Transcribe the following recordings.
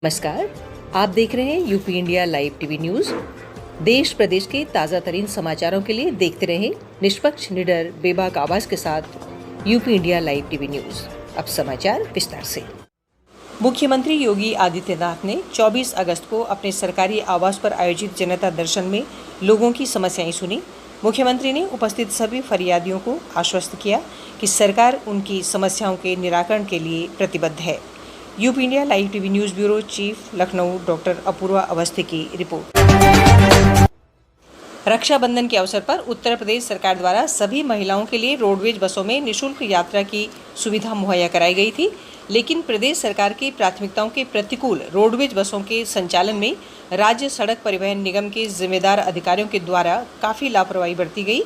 नमस्कार, आप देख रहे हैं UP India live TV news. देश प्रदेश के ताजा तरीन समाचारों के लिए देखते रहें निष्पक्ष, निडर, बेबाक आवाज के साथ UP India live TV news. अब समाचार विस्तार से। मुख्यमंत्री योगी आदित्यनाथ ने 24 अगस्त को अपने सरकारी आवास पर आयोजित जनता दर्शन में लोगों की समस्याएं सुनी। मुख्यमंत्री ने उपस्थित सभी फरियादियों को आश्वस्त किया कि सरकार उनकी समस्याओं के निराकरण के लिए प्रतिबद्ध है। UP India live TV news bureau chief Lucknow doctor Apoorva Awasthi की रिपोर्ट। रक्षाबंधन के अवसर पर उत्तर प्रदेश सरकार द्वारा सभी महिलाओं के लिए रोडवेज बसों में निःशुल्क यात्रा की सुविधा मुहैया कराई गई थी, लेकिन प्रदेश सरकार की प्राथमिकताओं के प्रतिकूल रोडवेज बसों के संचालन में राज्य सड़क परिवहन निगम के जिम्मेदार अधिकारियों के द्वारा काफ़ी लापरवाही बरती गई।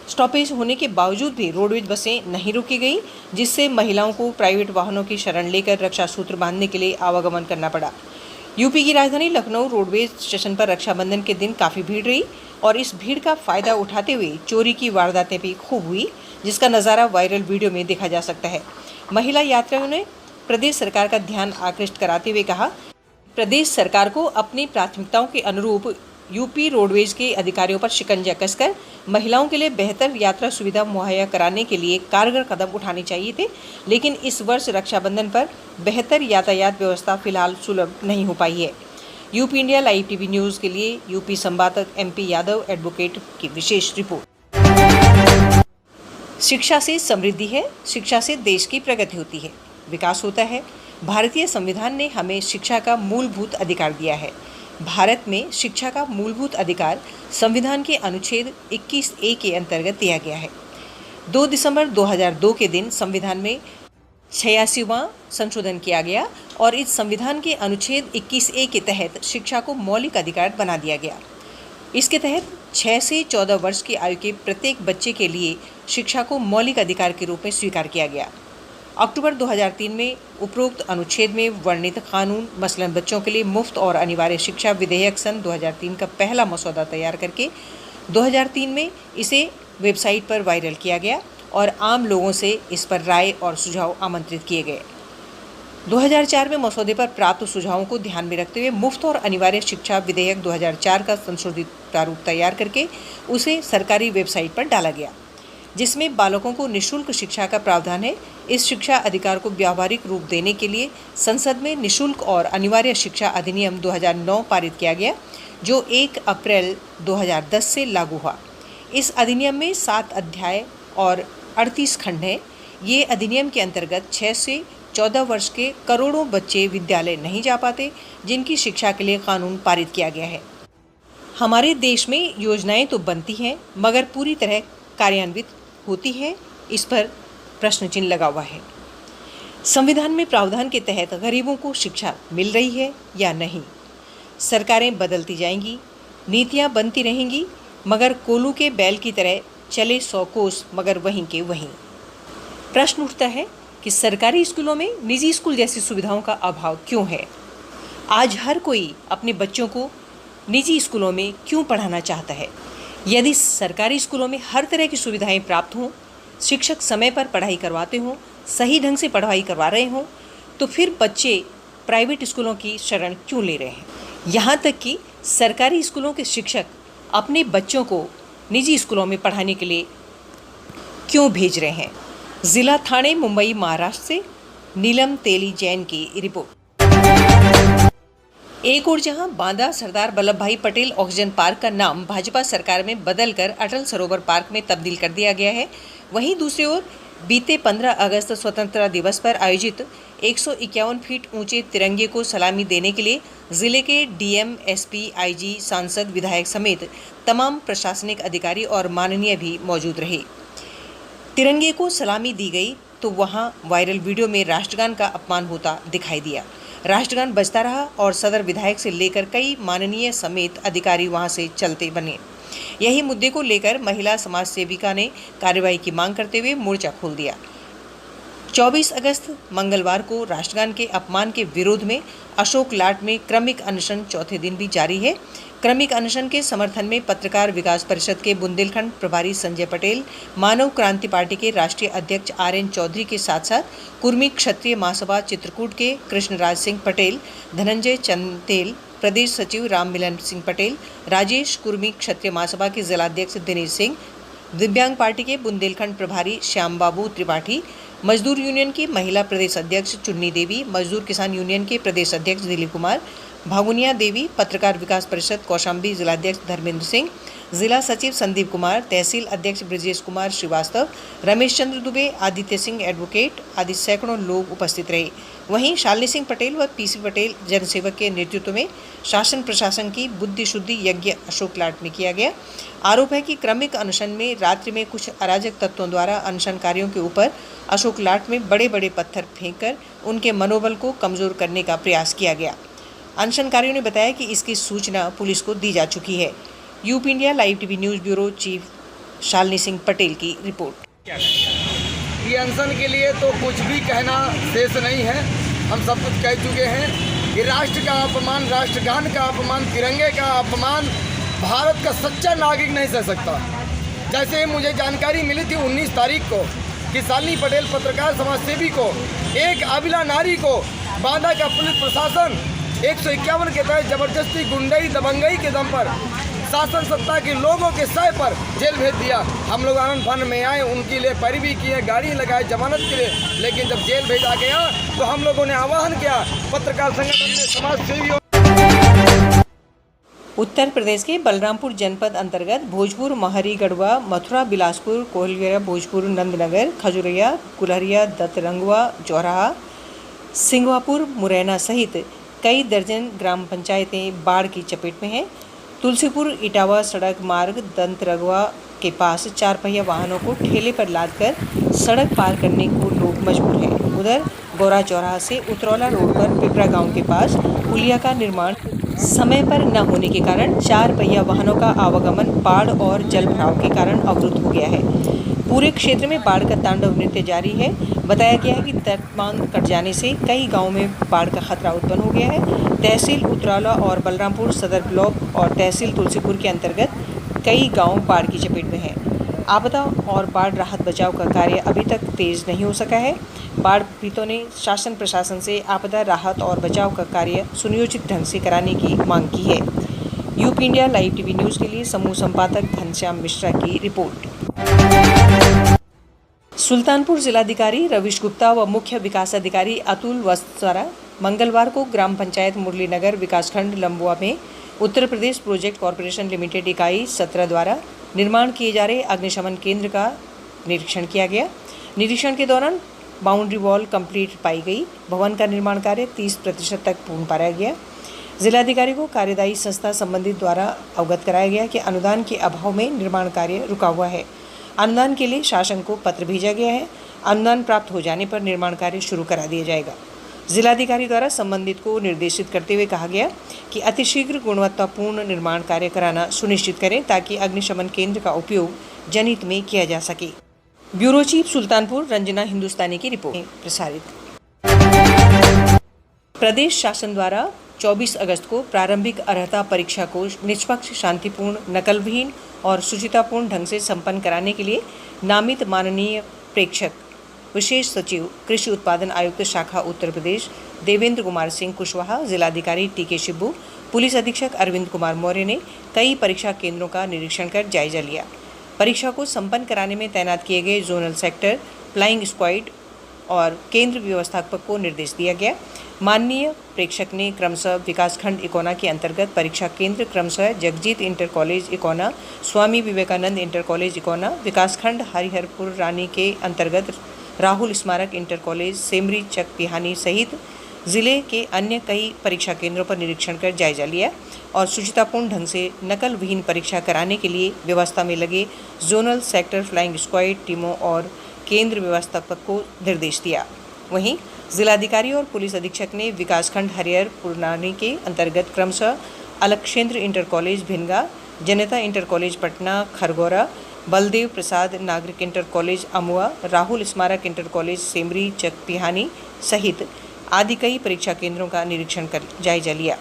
स्टॉपेज होने के बावजूद भी रोडवेज बसें नहीं रोकी गई, जिससे महिलाओं को प्राइवेट वाहनों की शरण लेकर रक्षा सूत्र बांधने के लिए आवागमन करना पड़ा। यूपी की राजधानी लखनऊ रोडवेज स्टेशन पर रक्षाबंधन के दिन काफ़ी भीड़ रही और इस भीड़ का फायदा उठाते हुए चोरी की वारदातें भी खूब हुई, जिसका नज़ारा वायरल वीडियो में देखा जा सकता है। महिला यात्रियों ने प्रदेश सरकार का ध्यान आकृष्ट कराते हुए कहा, प्रदेश सरकार को अपनी प्राथमिकताओं के अनुरूप यूपी रोडवेज के अधिकारियों पर शिकंजा कसकर महिलाओं के लिए बेहतर यात्रा सुविधा मुहैया कराने के लिए कारगर कदम उठाने चाहिए थे, लेकिन इस वर्ष रक्षाबंधन पर बेहतर यातायात व्यवस्था फिलहाल सुलभ नहीं हो पाई है। UP India live TV news के लिए यूपी संवाददाता MP यादव एडवोकेट की विशेष रिपोर्ट। शिक्षा से समृद्धि है, शिक्षा से देश की प्रगति होती है, विकास होता है। भारतीय संविधान ने हमें शिक्षा का मूलभूत अधिकार दिया है। भारत में शिक्षा का मूलभूत अधिकार संविधान के अनुच्छेद 21A के अंतर्गत दिया गया है। 2 दिसंबर 2002 के दिन संविधान में 86वां संशोधन किया गया और इस संविधान के अनुच्छेद 21A के तहत शिक्षा को मौलिक अधिकार बना दिया गया। इसके तहत 6 से 14 वर्ष की आयु के प्रत्येक बच्चे के लिए शिक्षा को मौलिक अधिकार के रूप में स्वीकार किया गया। अक्टूबर 2003 में उपरोक्त अनुच्छेद में वर्णित कानून मसलन बच्चों के लिए मुफ्त और अनिवार्य शिक्षा विधेयक सन 2003 का पहला मसौदा तैयार करके 2003 में इसे वेबसाइट पर वायरल किया गया और आम लोगों से इस पर राय और सुझाव आमंत्रित किए गए। 2004 में मसौदे पर प्राप्त सुझावों को ध्यान में रखते हुए मुफ्त और अनिवार्य शिक्षा विधेयक 2004 का संशोधित प्रारूप तैयार करके उसे सरकारी वेबसाइट पर डाला गया, जिसमें बालकों को निःशुल्क शिक्षा का प्रावधान है। इस शिक्षा अधिकार को व्यावहारिक रूप देने के लिए संसद में निःशुल्क और अनिवार्य शिक्षा अधिनियम 2009 पारित किया गया, जो 1 अप्रैल 2010 से लागू हुआ। इस अधिनियम में 7 अध्याय और 38 खंड हैं। ये अधिनियम के अंतर्गत 6 से 14 वर्ष के करोड़ों बच्चे विद्यालय नहीं जा पाते, जिनकी शिक्षा के लिए कानून पारित किया गया है। हमारे देश में योजनाएं तो बनती हैं, मगर पूरी तरह कार्यान्वित होती है, इस पर प्रश्न चिन्ह लगा हुआ है। संविधान में प्रावधान के तहत गरीबों को शिक्षा मिल रही है या नहीं? सरकारें बदलती जाएंगी, नीतियां बनती रहेंगी, मगर कोलू के बैल की तरह चले 100 कोस मगर वहीं के वहीं। प्रश्न उठता है कि सरकारी स्कूलों में निजी स्कूल जैसी सुविधाओं का अभाव क्यों है? आज हर कोई अपने बच्चों को निजी स्कूलों में क्यों पढ़ाना चाहता है? यदि सरकारी स्कूलों में हर तरह की सुविधाएं प्राप्त हों, शिक्षक समय पर पढ़ाई करवाते हों, सही ढंग से पढ़ाई करवा रहे हों, तो फिर बच्चे प्राइवेट स्कूलों की शरण क्यों ले रहे हैं? यहाँ तक कि सरकारी स्कूलों के शिक्षक अपने बच्चों को निजी स्कूलों में पढ़ाने के लिए क्यों भेज रहे हैं? जिला ठाणे, मुंबई, महाराष्ट्र से नीलम तेली जैन की रिपोर्ट। एक और जहां बांदा सरदार वल्लभ भाई पटेल ऑक्सीजन पार्क का नाम भाजपा सरकार में बदलकर अटल सरोवर पार्क में तब्दील कर दिया गया है, वहीं दूसरी ओर बीते 15 अगस्त स्वतंत्रता दिवस पर आयोजित 151 फीट ऊंचे तिरंगे को सलामी देने के लिए जिले के DM, SP, IG, सांसद, विधायक समेत तमाम प्रशासनिक अधिकारी और माननीय भी मौजूद रहे। तिरंगे को सलामी दी गई तो वहां वायरल वीडियो में राष्ट्रगान का अपमान होता दिखाई दिया। राष्ट्रगान बजता रहा और सदर विधायक से लेकर कई माननीय समेत अधिकारी वहां से चलते बने। यही मुद्दे को लेकर महिला समाज सेविका ने कार्रवाई की मांग करते हुए मोर्चा खोल दिया। 24 अगस्त मंगलवार को राष्ट्रगान के अपमान के विरोध में अशोक लाट में क्रमिक अनशन चौथे दिन भी जारी है। क्रमिक अनशन के समर्थन में पत्रकार विकास परिषद के बुंदेलखंड प्रभारी संजय पटेल, मानव क्रांति पार्टी के राष्ट्रीय अध्यक्ष RN चौधरी के साथ साथ कुर्मी क्षत्रिय महासभा चित्रकूट के कृष्णराज सिंह पटेल, धनंजय चंदेल, प्रदेश सचिव राम मिलन सिंह पटेल, राजेश कुर्मी क्षत्रिय महासभा के जिलाध्यक्ष दिनेश सिंह, दिव्यांग पार्टी के बुंदेलखंड प्रभारी श्याम बाबू त्रिपाठी, मजदूर यूनियन की महिला प्रदेश अध्यक्ष चुन्नी देवी, मजदूर किसान यूनियन के प्रदेश अध्यक्ष दिलीप कुमार, भागुनिया देवी, पत्रकार विकास परिषद कौशाम्बी जिलाध्यक्ष धर्मेंद्र सिंह, जिला सचिव संदीप कुमार, तहसील अध्यक्ष ब्रजेश कुमार श्रीवास्तव, रमेश चंद्र दुबे, आदित्य सिंह एडवोकेट आदि सैकड़ों लोग उपस्थित रहे। वहीं शालिनी सिंह पटेल व PC पटेल जनसेवक के नेतृत्व में शासन प्रशासन की बुद्धि शुद्धि यज्ञ अशोक लाट में किया गया। आरोप है कि क्रमिक अनशन में रात्रि में कुछ अराजक तत्वों द्वारा अनशनकारियों के ऊपर अशोक लाट में बड़े बड़े पत्थर फेंककर उनके मनोबल को कमजोर करने का प्रयास किया गया। अनशनकारियों ने बताया कि इसकी सूचना पुलिस को दी जा चुकी है। UP India live TV news bureau chief Shalini Singh Patel की रिपोर्ट। ये अनशन के लिए तो कुछ भी कहना शेष नहीं है, हम सब कुछ कह चुके हैं। ये राष्ट्र का अपमान, राष्ट्रगान का अपमान, तिरंगे का अपमान भारत का सच्चा नागरिक नहीं सह सकता। जैसे मुझे जानकारी मिली थी 19 तारीख को कि शालिनी पटेल पत्रकार समाजसेवी को, एक आबिला नारी को बांदा का पुलिस प्रशासन 151 के तहत जबरदस्ती गुंडई दबंगई के दम पर शासन सत्ता के लोगों के सह पर जेल भेज दिया। हम लोग आनंद फन में आए, उनके लिए पैरवी किए, गाड़ी लगाए जमानत के लिए, लेकिन जब जेल भेजा गया तो हम लोगों ने आह्वान किया, पत्रकार संगठन ने, समाज सेवियों। उत्तर प्रदेश के बलरामपुर जनपद अंतर्गत भोजपुर, महरी, गढ़वा, मथुरा, बिलासपुर, कोहलिया, भोजपुर, नंदनगर, खजुरिया, कुल्हरिया, दत्तरंगवा, चौराहा, सिंगवापुर, मुरैना सहित कई दर्जन ग्राम पंचायतें बाढ़ की चपेट में हैं। तुलसीपुर इटावा सड़क मार्ग दंतरगवा के पास 4 पहिया वाहनों को ठेले पर लादकर सड़क पार करने को लोग मजबूर हैं। उधर गौरा चौराहा से उतरौला रोड पर पिपरा गांव के पास पुलिया का निर्माण समय पर न होने के कारण 4 पहिया वाहनों का आवागमन बाढ़ और जल भराव के कारण अवरुद्ध हो गया है। पूरे क्षेत्र में बाढ़ का तांडव नृत्य जारी है। बताया गया है कि तटबांध कट जाने से कई गांवों में बाढ़ का खतरा उत्पन्न हो गया है। तहसील उतरौला और बलरामपुर सदर ब्लॉक और तहसील तुलसीपुर के अंतर्गत कई गांव बाढ़ की चपेट में हैं। आपदा और बाढ़ राहत बचाव का कार्य अभी तक तेज नहीं हो सका है। बाढ़ पीड़ितों ने शासन प्रशासन से आपदा राहत और बचाव का कार्य सुनियोजित ढंग से कराने की मांग की है। UP India live TV news के लिए समूह संपादक घनश्याम मिश्रा की रिपोर्ट। सुल्तानपुर जिलाधिकारी रविश गुप्ता व मुख्य विकास अधिकारी अतुल वत्स द्वारा मंगलवार को ग्राम पंचायत मुरली नगर विकासखंड लंबुआ में Uttar Pradesh project corporation limited इकाई 17 द्वारा निर्माण किए जा रहे अग्निशमन केंद्र का निरीक्षण किया गया। निरीक्षण के दौरान बाउंड्री वॉल कंप्लीट पाई गई। भवन का निर्माण कार्य 30% तक पूर्ण पाया गया। जिलाधिकारी को कार्यदायी संस्था संबंधित द्वारा अवगत कराया गया कि अनुदान के अभाव में निर्माण कार्य रुका हुआ है। अनुदान के लिए शासन को पत्र भेजा गया है। अनुदान प्राप्त हो जाने पर निर्माण कार्य शुरू करा दिया जाएगा। जिलाधिकारी द्वारा संबंधित को निर्देशित करते हुए कहा गया कि अतिशीघ्र गुणवत्तापूर्ण निर्माण कार्य कराना सुनिश्चित करें ताकि अग्निशमन केंद्र का उपयोग जनहित में किया जा सके। ब्यूरो चीफ सुल्तानपुर रंजना हिंदुस्तानी की रिपोर्ट प्रसारित। प्रदेश शासन द्वारा 24 अगस्त को प्रारंभिक अर्हता परीक्षा को निष्पक्ष, शांतिपूर्ण, नकलविहीन और शुचितापूर्ण ढंग से संपन्न कराने के लिए नामित माननीय प्रेक्षक विशेष सचिव कृषि उत्पादन आयुक्त शाखा उत्तर प्रदेश देवेंद्र कुमार सिंह कुशवाहा, जिलाधिकारी TK शिब्बू, पुलिस अधीक्षक अरविंद कुमार मौर्य ने कई परीक्षा केंद्रों का निरीक्षण कर जायजा लिया। परीक्षा को संपन्न कराने में तैनात किए गए जोनल सेक्टर, फ्लाइंग स्क्वाड और केंद्र व्यवस्थापक को निर्देश दिया गया। माननीय प्रेक्षक ने क्रमशः विकासखंड इकोना के अंतर्गत परीक्षा केंद्र क्रमशः Jagjit inter college Ikauna, Swami Vivekananda inter college Ikauna, विकासखंड हरिहरपुर रानी के अंतर्गत राहुल स्मारक इंटर कॉलेज सेमरी चक पिहानी सहित जिले के अन्य कई परीक्षा केंद्रों पर निरीक्षण कर जायजा लिया और शुचितापूर्ण ढंग से नकल विहीन परीक्षा कराने के लिए व्यवस्था में लगे जोनल सेक्टर, फ्लाइंग स्क्वाड टीमों और केंद्र व्यवस्थापक को निर्देश दिया। वहीं जिलाधिकारी और पुलिस अधीक्षक ने विकासखंड हरिहरपुर रानी के अंतर्गत क्रमशः अलक्षेंद्र इंटर कॉलेज भिनगा, जनता इंटर कॉलेज पटना खरगोरा, बलदेव प्रसाद नागरिक इंटर कॉलेज अमुआ, राहुल स्मारक इंटर कॉलेज सेमरी चक पिहानी सहित आदि कई परीक्षा केंद्रों का निरीक्षण कर जायजा लिया।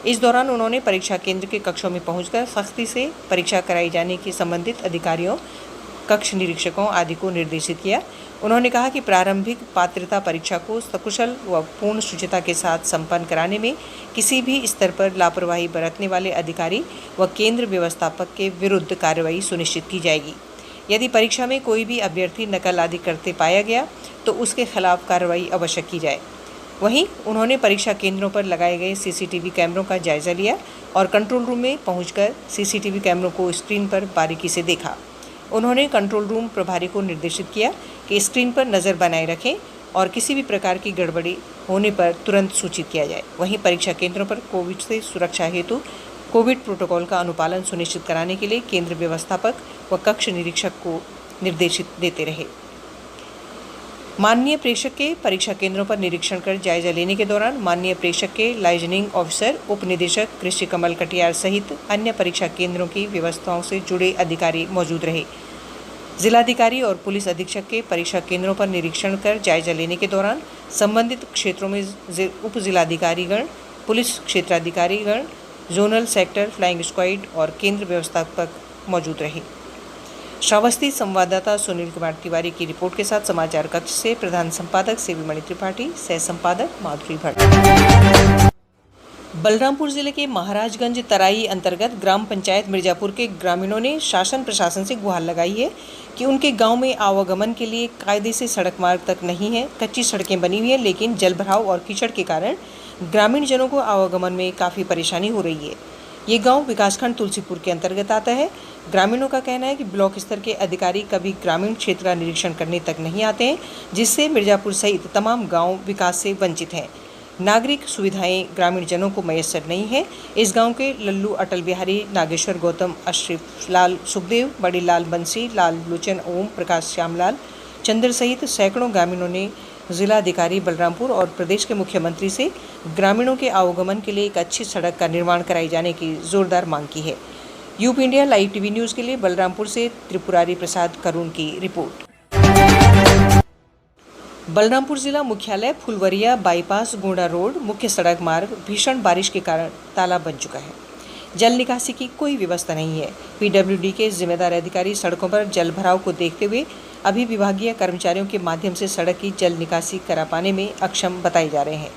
इस दौरान उन्होंने परीक्षा केंद्र के कक्षों में पहुंचकर सख्ती से परीक्षा कराई जाने की संबंधित अधिकारियों, कक्ष निरीक्षकों आदि को निर्देशित किया। उन्होंने कहा कि प्रारंभिक पात्रता परीक्षा को सकुशल व पूर्ण शुचिता के साथ संपन्न कराने में किसी भी स्तर पर लापरवाही बरतने वाले अधिकारी व केंद्र व्यवस्थापक के विरुद्ध कार्रवाई सुनिश्चित की जाएगी। यदि परीक्षा में कोई भी अभ्यर्थी नकल आदि करते पाया गया तो उसके खिलाफ कार्रवाई अवश्य की जाए। वहीं उन्होंने परीक्षा केंद्रों पर लगाए गए सीसीटीवी कैमरों का जायजा लिया और कंट्रोल रूम में पहुंचकर सीसीटीवी कैमरों को स्क्रीन पर बारीकी से देखा। उन्होंने कंट्रोल रूम प्रभारी को निर्देशित किया कि स्क्रीन पर नज़र बनाए रखें और किसी भी प्रकार की गड़बड़ी होने पर तुरंत सूचित किया जाए। वहीं परीक्षा केंद्रों पर कोविड से सुरक्षा हेतु कोविड प्रोटोकॉल का अनुपालन सुनिश्चित कराने के लिए केंद्र व्यवस्थापक व कक्ष निरीक्षक को निर्देशित देते रहे। माननीय प्रेक्षक के परीक्षा केंद्रों पर निरीक्षण कर जायजा लेने के दौरान माननीय प्रेक्षक के लाइजनिंग ऑफिसर, उप निदेशक कृषि कमल कटियार सहित अन्य परीक्षा केंद्रों की व्यवस्थाओं से जुड़े अधिकारी मौजूद रहे। जिलाधिकारी और पुलिस अधीक्षक के परीक्षा केंद्रों पर निरीक्षण कर जायजा लेने के दौरान संबंधित क्षेत्रों में उप जिलाधिकारीगण, पुलिस क्षेत्राधिकारीगण, जोनल सेक्टर फ्लाइंग स्क्वाड और केंद्र व्यवस्थापक मौजूद रहे। श्रावस्ती संवाददाता सुनील कुमार तिवारी की रिपोर्ट के साथ समाचार कक्ष से प्रधान संपादक सेवीमणि त्रिपाठी, सह संपादक माधुरी भट्ट। बलरामपुर जिले के महाराजगंज तराई अंतर्गत ग्राम पंचायत मिर्जापुर के ग्रामीणों ने शासन प्रशासन से गुहार लगाई है कि उनके गांव में आवागमन के लिए कायदे से सड़क मार्ग तक नहीं है। कच्ची सड़कें बनी हुई हैं, लेकिन जलभराव और कीचड़ के कारण ग्रामीण जनों को आवागमन में काफ़ी परेशानी हो रही है। ये गांव विकासखंड तुलसीपुर के अंतर्गत आता है। ग्रामीणों का कहना है कि ब्लॉक स्तर के अधिकारी कभी ग्रामीण क्षेत्र का निरीक्षण करने तक नहीं आते हैं, जिससे मिर्जापुर सहित तमाम गांव विकास से वंचित हैं। नागरिक सुविधाएं ग्रामीण जनों को मयस्सर नहीं है। इस गांव के लल्लू, अटल बिहारी, नागेश्वर, गौतम, अशरफ लाल, सुखदेव, बड़ी लाल, बंसी लाल, लोचन, ओम प्रकाश, श्यामलाल, चंद्र सहित सैकड़ों ग्रामीणों ने जिलाधिकारी बलरामपुर और प्रदेश के मुख्यमंत्री से ग्रामीणों के आवागमन के लिए एक अच्छी सड़क का निर्माण कराई जाने की जोरदार मांग की है। UP India live TV news के लिए बलरामपुर से त्रिपुरारी प्रसाद करुण की रिपोर्ट। बलरामपुर जिला मुख्यालय फुलवरिया बाईपास गोंडा रोड मुख्य सड़क मार्ग भीषण बारिश के कारण तालाब बन चुका है। जल निकासी की कोई व्यवस्था नहीं है। पीडब्ल्यूडी के जिम्मेदार अधिकारी सड़कों पर जल भराव को देखते हुए अभी विभागीय कर्मचारियों के माध्यम से सड़क की जल निकासी करा पाने में अक्षम बताए जा रहे हैं।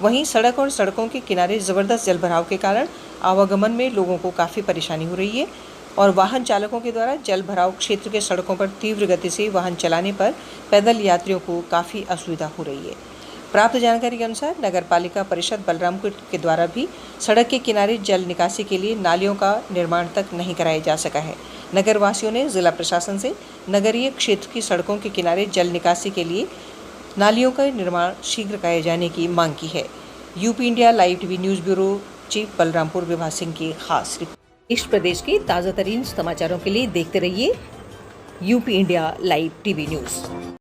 वहीं सड़क और सड़कों के किनारे ज़बरदस्त जल भराव के कारण आवागमन में लोगों को काफ़ी परेशानी हो रही है और वाहन चालकों के द्वारा जल भराव क्षेत्र के सड़कों पर तीव्र गति से वाहन चलाने पर पैदल यात्रियों को काफ़ी असुविधा हो रही है। प्राप्त जानकारी के अनुसार नगर पालिका परिषद बलरामपुर के द्वारा भी सड़क के किनारे जल निकासी के लिए नालियों का निर्माण तक नहीं कराया जा सका है। नगर वासियों ने जिला प्रशासन से नगरीय क्षेत्र की सड़कों के किनारे जल निकासी के लिए नालियों का निर्माण शीघ्र कराए जाने की मांग की है। UP India live TV news bureau chief Balrampur Vibha Singh की खास रिपोर्ट। देश प्रदेश के ताज़ा तरीन समाचारों के लिए देखते रहिए UP India live TV news.